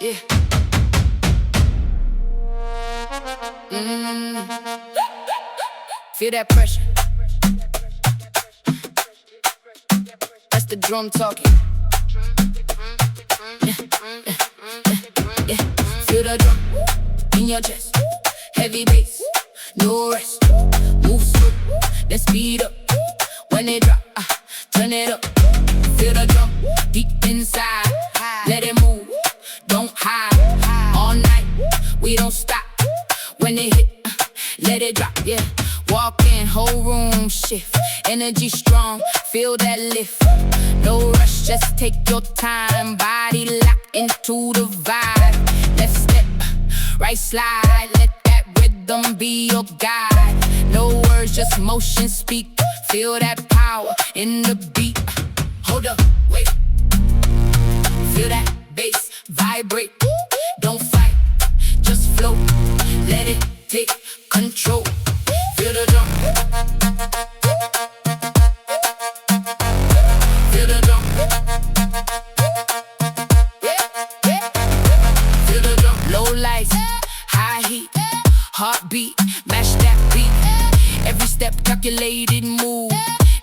Yeah. Feel that pressure. That's the drum talking. Yeah. Feel the drum in your chest. Heavy bass, no rest. Move slow, then speed up. When they drop, turn it up. Feel the drum deep inside. Let it move, don't hide. All night, we don't stop. When they hit, let it drop, yeah. Walk in, whole room shift. Energy strong, feel that lift. No rush, just take your time. Body lock into the vibe. Left step, right slide. Let that rhythm be your guide. No words, just motion speak. Feel that power in the beat. Hold up, wait. Feel that bass vibrate. Don't fight, just flow. Let it take control. Feel the drum. Feel the drum. Feel the drum. Low lights, high heat, heartbeat, match that beat. Every step calculated move.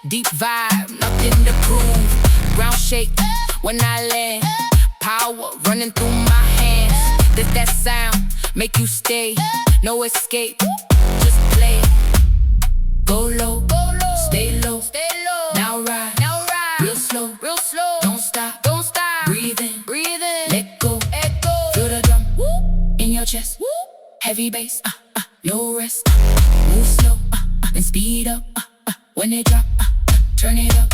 Deep vibe, nothing to prove. Ground shake when I land. Power running through my hands. Let that sound make you stay. No escape, just play. Go low, stay low. Now ride, real slow. Don't stop, breathe in, let go. Feel the drum in your chest. Heavy bass, no rest. Move slow, then speed up. When they drop, turn it up.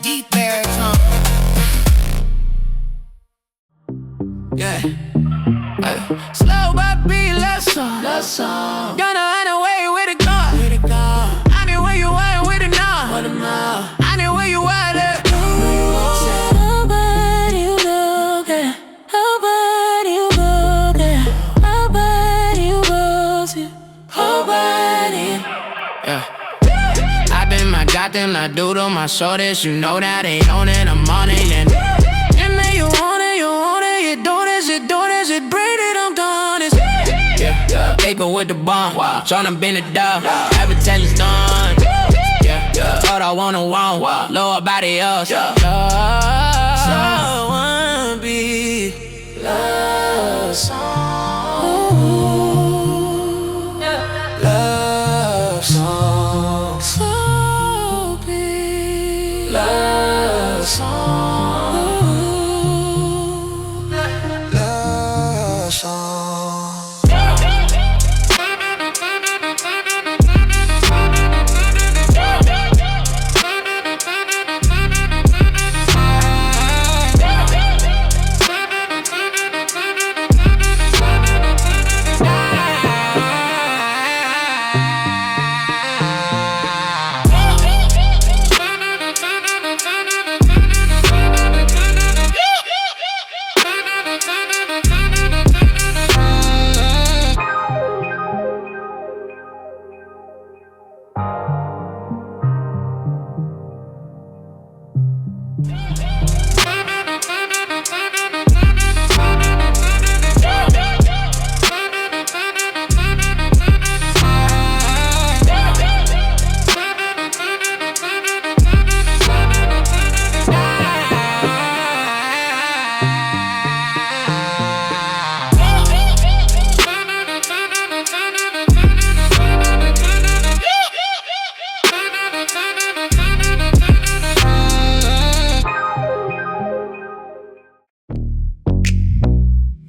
Deep baritone. Yeah. Slow but be less song. Gonna run away with a gun. I know where you are with a now. I know where you are. Nobody look at. Nobody look at. Nobody loves you. Nobody. Yeah. I been my goddamn, I do to my shoulders. You know that they own it, I'm on it. And then you want it, you do this, it braid it, I'm done. Yeah. Paper with the bomb, tryna bend it down. Advertising's done. Yeah. Thought I want, lower body else. So I wanna be love song. Love song. So be love song. Love song.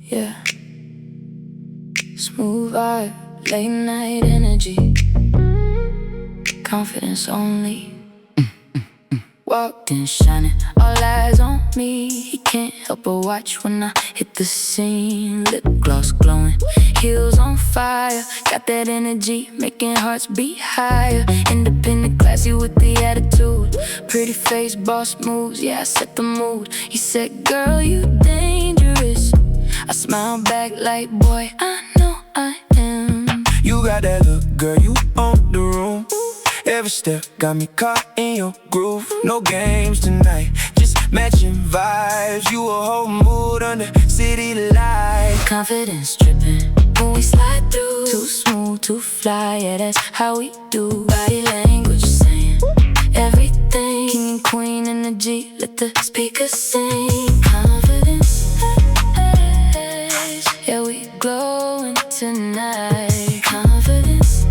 Yeah. Smooth vibe, late night energy. Confidence only. Walked in shining, all eyes on me. He can't help but watch when I hit the scene. Lip gloss glowing, heels on fire. Got that energy, making hearts beat higher. Independent, classy with the attitude. Pretty face, boss moves, yeah, I set the mood. He said, girl, you dangerous. I smile back like, boy, I know I am. You got that look, girl, you own the room. Every step got me caught in your groove. No games tonight, just matching vibes. You a whole mood under city lights. Confidence dripping when we slide through. Too smooth to fly, yeah, that's how we do. Body language saying everything. King and queen energy, let the speakers sing. Confidence, yeah, we glowing tonight. Confidence,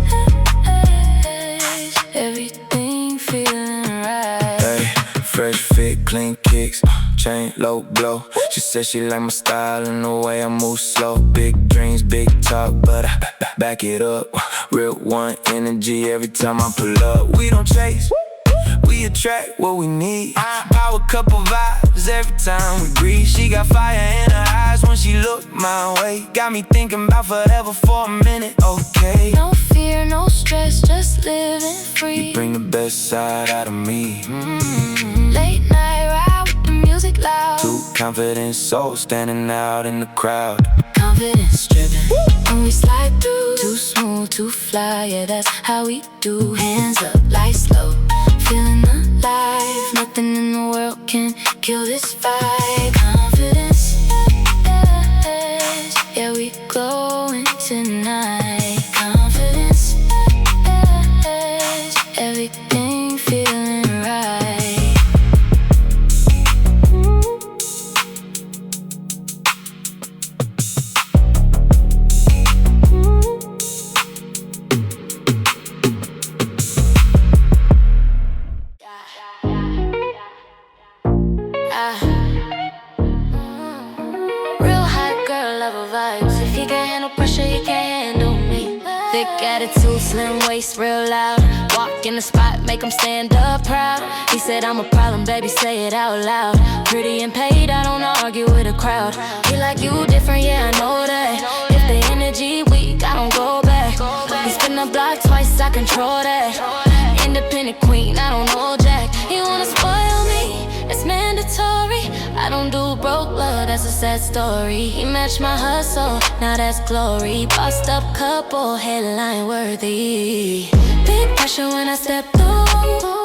everything feeling right. Hey, fresh fit, clean kicks, chain low blow. She said she like my style and the way I move slow. Big dreams, big talk, but I back it up. Real one energy every time I pull up. We don't chase, we attract what we need. Power couple vibes every time we breathe. She got fire in her eyes when she look my way. Got me thinking about forever for a minute, okay. No fear, no stress, just living free. You bring the best side out of me. Late night ride with the music loud. Two confident souls standing out in the crowd. Confidence driven when we slide through. Too smooth to fly, yeah, that's how we do. Hands up, lights low, feeling alive. Nothing in the world can kill this vibe. Confidence, yeah, we glowing tonight. Confidence, everything feeling right. Real hot girl, love her vibes. If you can't handle pressure, you can't handle me. Thick attitude, slim waist, real loud. Walk in the spot, make him stand up proud. He said I'm a problem, baby, say it out loud. Pretty and paid, I don't argue with a crowd. He like you different, yeah, I know that. If the energy weak, I don't go back. He spin the block twice, I control that. Independent queen, I don't know Jack. He wanna spoil me, it's mandatory. I don't do broke love, that's a sad story. He matched my hustle, now that's glory. Bossed up couple, headline worthy. Big pressure when I step through.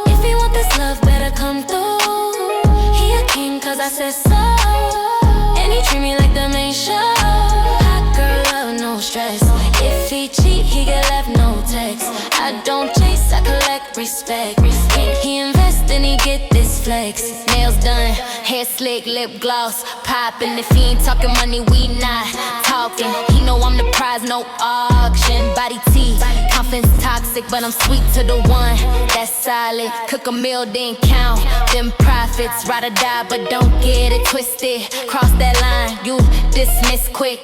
If you want this love, better come through. He a king cause I said so, and he treat me like the main show. Hot girl love, no stress. If he cheat, he get left no text. I don't chase, I collect respect. He invest and he get this flex. Nails done, hair slick, lip gloss poppin'. If he ain't talking money, we not talking. He know I'm the prize, no auction. Body T, confidence toxic, but I'm sweet to the one that's solid. Cook a meal, then count them profits. Ride or die, but don't get it twisted. Cross that line, you dismiss quick.